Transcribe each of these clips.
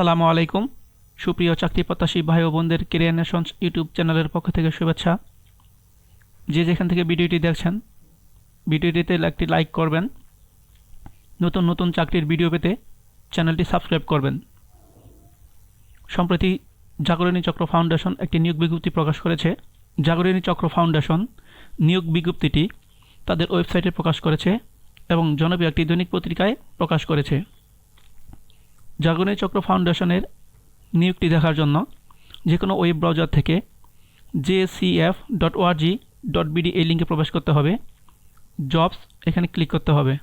আসসালামু আলাইকুম সুপ্রিয় চাকরি প্রত্যাশী ভাই ও বোনদের ক্যারিয়ার নেশনস ইউটিউব চ্যানেলের পক্ষ থেকে শুভেচ্ছা। যে যেখান থেকে ভিডিওটি দেখছেন ভিডিওটিতে একটি লাইক করবেন, নতুন নতুন চাকরির ভিডিও পেতে চ্যানেলটি সাবস্ক্রাইব করবেন। সম্প্রতি জাগরণী চক্র ফাউন্ডেশন একটি নিয়োগ বিজ্ঞপ্তি প্রকাশ করেছে। জাগরণী চক্র ফাউন্ডেশন নিয়োগ বিজ্ঞপ্তিটি তাদের ওয়েবসাইটে প্রকাশ করেছে এবং জনপ্রিয় একটি দৈনিক পত্রিকায় প্রকাশ করেছে। জাগরণী চক্র ফাউন্ডেশনের নিয়োগটি দেখার জন্য যে কোনো ওয়েব ব্রাউজার থেকে jcf.org.bd এই লিঙ্কে প্রবেশ করতে হবে। জবস এখানে ক্লিক করতে হবে।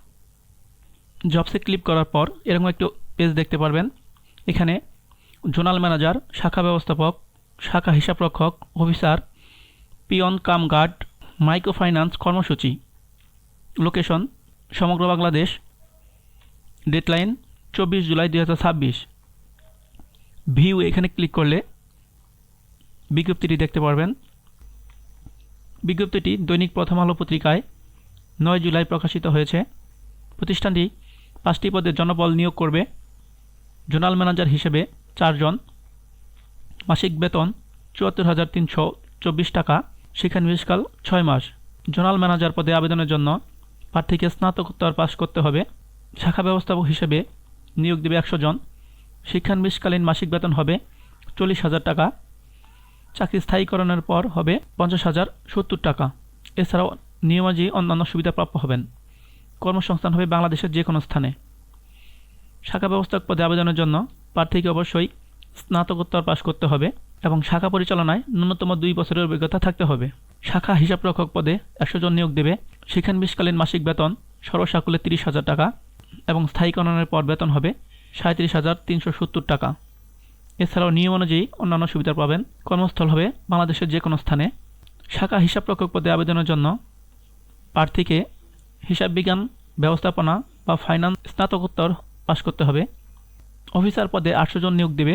জবসে ক্লিক করার পর এরকম একটি পেজ দেখতে পারবেন। এখানে জোনাল ম্যানেজার, শাখা ব্যবস্থাপক, শাখা হিসাবরক্ষক, officer, peon cum guard, micro finance কর্মসূচি, লোকেশন সমগ্র বাংলাদেশ, ডেডলাইন 24 জুলাই 2026। ভিউ এখানে ক্লিক করলে বিজ্ঞপ্তিটি দেখতে পারবেন। বিজ্ঞপ্তিটি দৈনিক প্রথম আলো পত্রিকায় 9 জুলাই প্রকাশিত হয়েছে। প্রতিষ্ঠানটি 5টি পদে জনবল নিয়োগ করবে। জোনাল ম্যানেজার হিসেবে 4 জন, মাসিক বেতন 74,324 টাকা, শিক্ষানবিশকাল 6 মাস। জোনাল ম্যানেজার পদে আবেদনের জন্য প্রার্থীকে স্নাতকোত্তর পাস করতে হবে। শাখা ব্যবস্থাপক হিসেবে নিয়োগ দেবে 100 জন। শিক্ষানবিশকালীন মাসিক বেতন হবে 40,000 টাকা। চাকরি স্থায়ীকরণের পর হবে 50,070 টাকা। এছাড়াও নিয়মানুযায়ী অন্যান্য সুবিধা প্রাপ্য হবেন। কর্মসংস্থান হবে বাংলাদেশের যে কোনো স্থানে। শাখা ব্যবস্থাপক পদে আবেদনের জন্য প্রার্থীকে অবশ্যই স্নাতকোত্তর পাস করতে হবে এবং শাখা পরিচালনায় ন্যূনতম 2 বছরের অভিজ্ঞতা থাকতে হবে। শাখা হিসাবরক্ষক পদে 100 জন নিয়োগ দেবে। শিক্ষানবিশকালীন মাসিক বেতন সর্বসাকুল্যে 30,000 টাকা এবং স্থায়ীকরণের পর বেতন হবে 37,370 টাকা। এছাড়াও নিয়ম অনুযায়ী অন্যান্য সুবিধা পাবেন। কর্মস্থল হবে বাংলাদেশের যে কোনো স্থানে। শাখা হিসাবরক্ষক পদে আবেদনের জন্য প্রার্থীকে হিসাব বিজ্ঞান, ব্যবস্থাপনা বা ফাইন্যান্স স্নাতকোত্তর পাস করতে হবে। অফিসার পদে 800 জন নিয়োগ দেবে।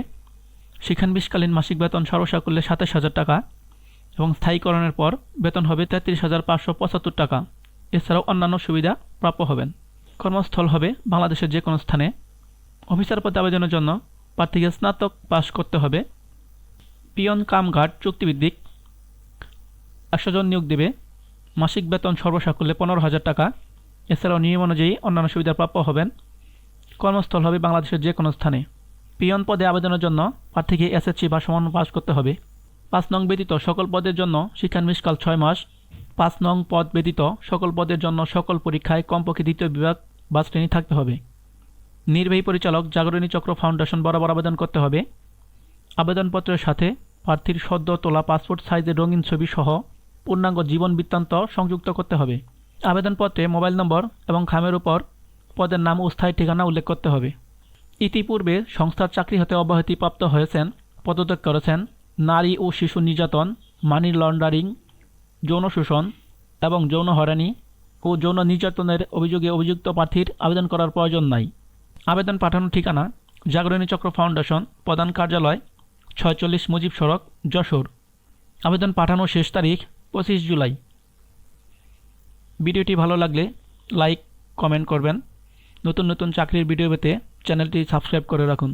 শিক্ষানবিশকালীন মাসিক বেতন সর্বসাকুল্যে 27,000 টাকা এবং স্থায়ীকরণের পর বেতন হবে 33,575 টাকা। এছাড়াও অন্যান্য সুবিধা প্রাপ্য হবেন। কর্মস্থল হবে বাংলাদেশের যে কোনো স্থানে। অফিসার পদে আবেদনের জন্য প্রার্থীকে স্নাতক পাস করতে হবে। পিয়ন কাম গার্ড চুক্তিভিত্তিক 100 জন নিয়োগ দেবে। মাসিক বেতন সর্বসাকুল্যে 15,000 টাকা। এছাড়াও নিয়ম অনুযায়ী অন্যান্য সুবিধা প্রাপ্য হবেন। কর্মস্থল হবে বাংলাদেশের যে কোনো স্থানে। পিয়ন পদে আবেদনের জন্য প্রার্থীকে এসএসসি বা সমান পাস করতে হবে। 5 নং ব্যতীত সকল পদের জন্য শিক্ষানবিশকাল 6 মাস। 5 নং পদ ব্যতীত সকল পদের জন্য সকল পরীক্ষায় কমপক্ষে 2য় বিভাগ বা শ্রেণী থাকতে হবে। নির্বাহী পরিচালক জাগরণী চক্র ফাউন্ডেশন বরাবর আবেদন করতে হবে। আবেদনপত্রের সাথে প্রার্থীর সদ্য তোলা পাসপোর্ট সাইজের রঙিন ছবি সহ পূর্ণাঙ্গ জীবন বৃত্তান্ত সংযুক্ত করতে হবে। আবেদনপত্রে মোবাইল নম্বর এবং খামের উপর পদের নাম ও স্থায়ী ঠিকানা উল্লেখ করতে হবে। ইতিপূর্বে সংস্থার চাকরি হতে অব্যাহতিপ্রাপ্ত হয়েছেন, পদত্যাগ করেছেন, নারী ও শিশু নির্যাতন, মানি লন্ডারিং, যৌন শোষণ এবং যৌন হয়রানি ও যৌন নির্যাতনের অভিযোগে অভিযুক্ত প্রার্থীর আবেদন করার প্রয়োজন নাই। আবেদন পাঠানোর ঠিকানা জাগরণী চক্র ফাউন্ডেশন, প্রধান কার্যালয় 46 মুজিব সড়ক, যশোর। আবেদন পাঠানোর শেষ তারিখ 25 জুলাই। ভিডিওটি ভালো লাগলে লাইক, কমেন্ট করবেন। নতুন নতুন চাকরির ভিডিও পেতে চ্যানেলটি সাবস্ক্রাইব করে রাখুন।